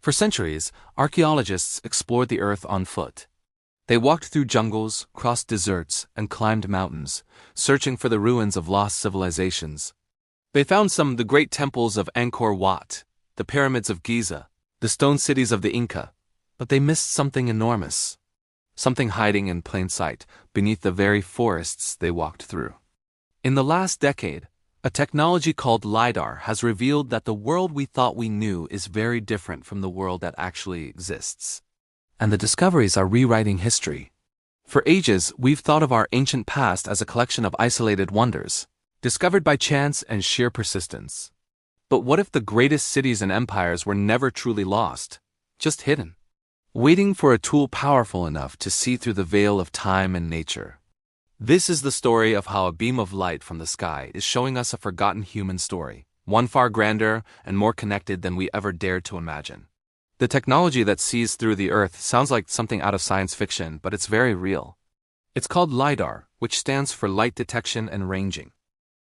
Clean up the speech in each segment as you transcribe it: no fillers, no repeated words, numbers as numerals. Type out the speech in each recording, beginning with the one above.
For centuries, archaeologists explored the Earth on foot. They walked through jungles, crossed deserts, and climbed mountains, searching for the ruins of lost civilizations. They found some of the great temples of Angkor Wat, the pyramids of Giza, the stone cities of the Inca, but they missed something enormous. Something hiding in plain sight, beneath the very forests they walked through. In the last decade, a technology called LiDAR has revealed that the world we thought we knew is very different from the world that actually exists. And the discoveries are rewriting history. For ages, we've thought of our ancient past as a collection of isolated wonders, discovered by chance and sheer persistence. But what if the greatest cities and empires were never truly lost, just hidden, waiting for a tool powerful enough to see through the veil of time and nature? This is the story of how a beam of light from the sky is showing us a forgotten human story, one far grander and more connected than we ever dared to imagine. The technology that sees through the Earth sounds like something out of science fiction, but it's very real. It's called LiDAR, which stands for light detection and ranging.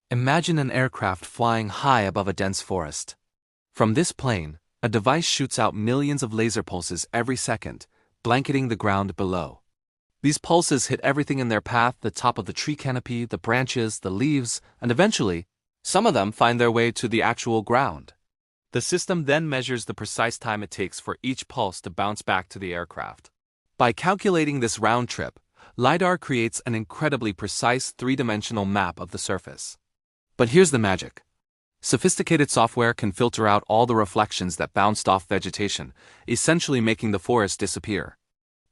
Imagine an aircraft flying high above a dense forest. From this plane, a device shoots out millions of laser pulses every second, blanketing the ground below. These pulses hit everything in their path: the top of the tree canopy, the branches, the leaves, and eventually, some of them find their way to the actual ground. The system then measures the precise time it takes for each pulse to bounce back to the aircraft. By calculating this round trip, LiDAR creates an incredibly precise three-dimensional map of the surface. But here's the magic. Sophisticated software can filter out all the reflections that bounced off vegetation, essentially making the forest disappear.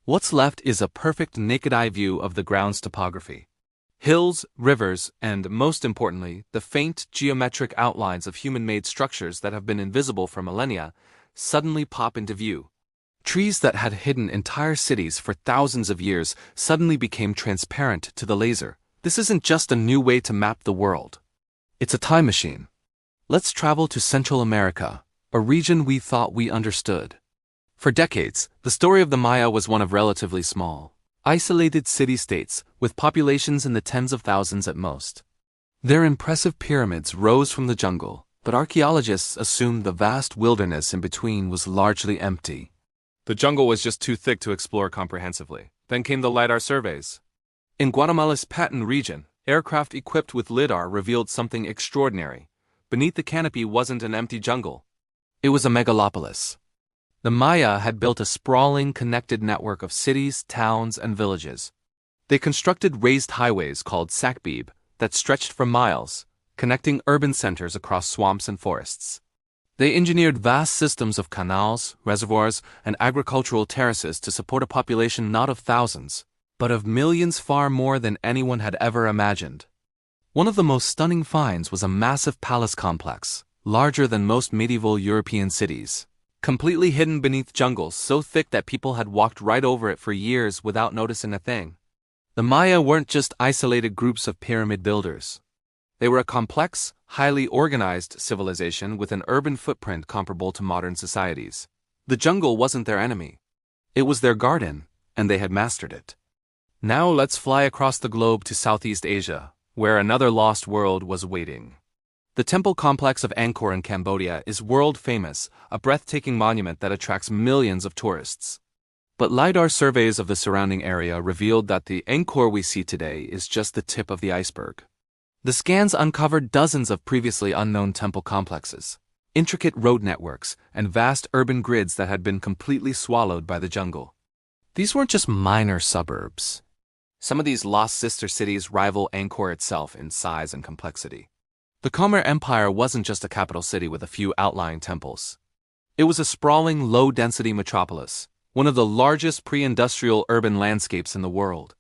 What's left is a perfect naked-eye view of the ground's topography. Hills, rivers, and, most importantly, the faint geometric outlines of human-made structures that have been invisible for millennia suddenly pop into view. Trees that had hidden entire cities for thousands of years suddenly became transparent to the laser. This isn't just a new way to map the world. It's a time machine. Let's travel to Central America, a region we thought we understood. For decades, the story of the Maya was one of relatively small, isolated city-states with populations in the tens of thousands at most. Their impressive pyramids rose from the jungle, but archaeologists assumed the vast wilderness in between was largely empty. The jungle was just too thick to explore comprehensively. Then came the LiDAR surveys. In Guatemala's Patán region, aircraft equipped with LiDAR revealed something extraordinary. Beneath the canopy wasn't an empty jungle. It was a megalopolis. The Maya had built a sprawling, connected network of cities, towns, and villages. They constructed raised highways called sakbib that stretched for miles, connecting urban centers across swamps and forests. They engineered vast systems of canals, reservoirs, and agricultural terraces to support a population not of thousands, but of millions, far more than anyone had ever imagined. One of the most stunning finds was a massive palace complex, larger than most medieval European cities, completely hidden beneath jungles so thick that people had walked right over it for years without noticing a thing. The Maya weren't just isolated groups of pyramid builders. They were a complex, highly organized civilization with an urban footprint comparable to modern societies. The jungle wasn't their enemy. It was their garden, and they had mastered it. Now let's fly across the globe to Southeast Asia, where another lost world was waiting. The temple complex of Angkor in Cambodia is world-famous, a breathtaking monument that attracts millions of tourists. But LiDAR surveys of the surrounding area revealed that the Angkor we see today is just the tip of the iceberg. The scans uncovered dozens of previously unknown temple complexes, intricate road networks, and vast urban grids that had been completely swallowed by the jungle. These weren't just minor suburbs. Some of these lost sister cities rival Angkor itself in size and complexity. The Khmer Empire wasn't just a capital city with a few outlying temples. It was a sprawling, low-density metropolis, one of the largest pre-industrial urban landscapes in the world.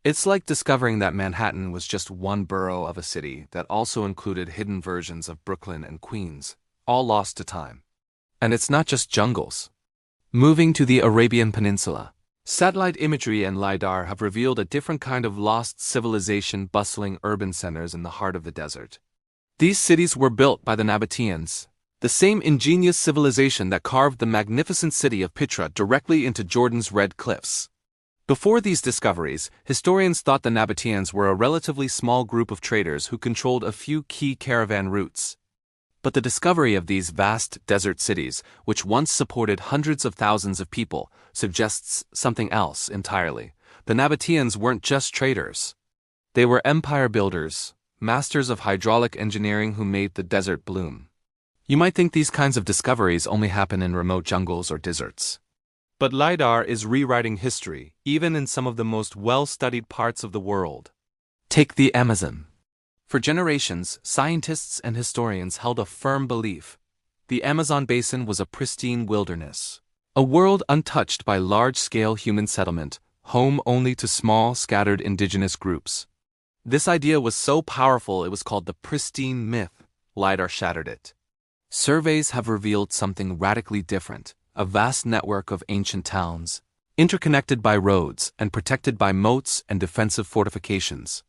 It's like discovering that Manhattan was just one borough of a city that also included hidden versions of Brooklyn and Queens, all lost to time. And it's not just jungles. Moving to the Arabian Peninsula, satellite imagery and LiDAR have revealed a different kind of lost civilization bustling urban centers in the heart of the desert. These cities were built by the Nabateans, the same ingenious civilization that carved the magnificent city of Petra directly into Jordan's Red Cliffs. Before these discoveries, historians thought the Nabateans were a relatively small group of traders who controlled a few key caravan routes. But the discovery of these vast desert cities, which once supported hundreds of thousands of people, suggests something else entirely. The Nabateans weren't just traders. They were empire builders, masters of hydraulic engineering who made the desert bloom. You might think these kinds of discoveries only happen in remote jungles or deserts. But LiDAR is rewriting history, even in some of the most well-studied parts of the world. Take the Amazon. For generations, scientists and historians held a firm belief. The Amazon basin was a pristine wilderness, a world untouched by large-scale human settlement, home only to small, scattered indigenous groups. This idea was so powerful it was called the pristine myth. LiDAR shattered it. Surveys have revealed something radically different, a vast network of ancient towns, interconnected by roads and protected by moats and defensive fortifications.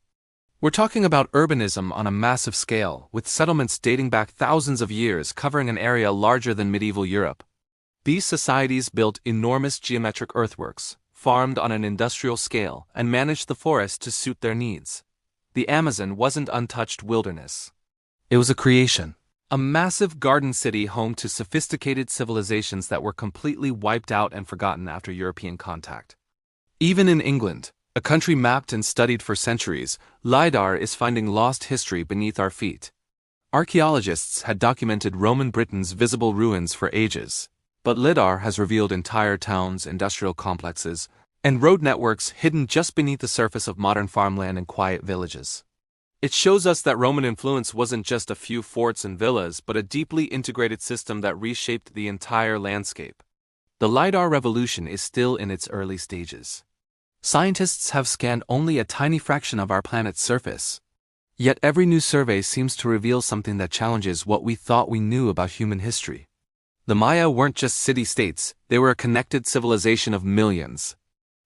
We're talking about urbanism on a massive scale, with settlements dating back thousands of years covering an area larger than medieval Europe. These societies built enormous geometric earthworks, farmed on an industrial scale, and managed the forest to suit their needs. The Amazon wasn't untouched wilderness. It was a creation, a massive garden city home to sophisticated civilizations that were completely wiped out and forgotten after European contact. Even in England, a country mapped and studied for centuries, LiDAR is finding lost history beneath our feet. Archaeologists had documented Roman Britain's visible ruins for ages, but LiDAR has revealed entire towns, industrial complexes, and road networks hidden just beneath the surface of modern farmland and quiet villages. It shows us that Roman influence wasn't just a few forts and villas, but a deeply integrated system that reshaped the entire landscape. The LiDAR revolution is still in its early stages. Scientists have scanned only a tiny fraction of our planet's surface. Yet every new survey seems to reveal something that challenges what we thought we knew about human history. The Maya weren't just city-states, they were a connected civilization of millions.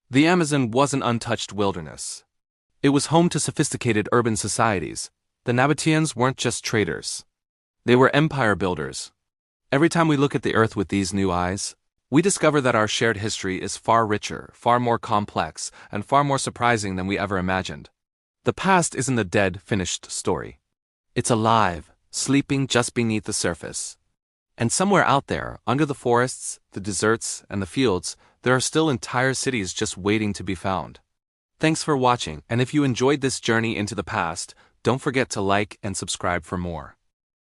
The Amazon wasn't untouched wilderness. It was home to sophisticated urban societies. The Nabateans weren't just traders. They were empire builders. Every time we look at the Earth with these new eyes, we discover that our shared history is far richer, far more complex, and far more surprising than we ever imagined. The past isn't a dead, finished story. It's alive, sleeping just beneath the surface. And somewhere out there, under the forests, the deserts, and the fields, there are still entire cities just waiting to be found. Thanks for watching, and if you enjoyed this journey into the past, don't forget to like and subscribe for more.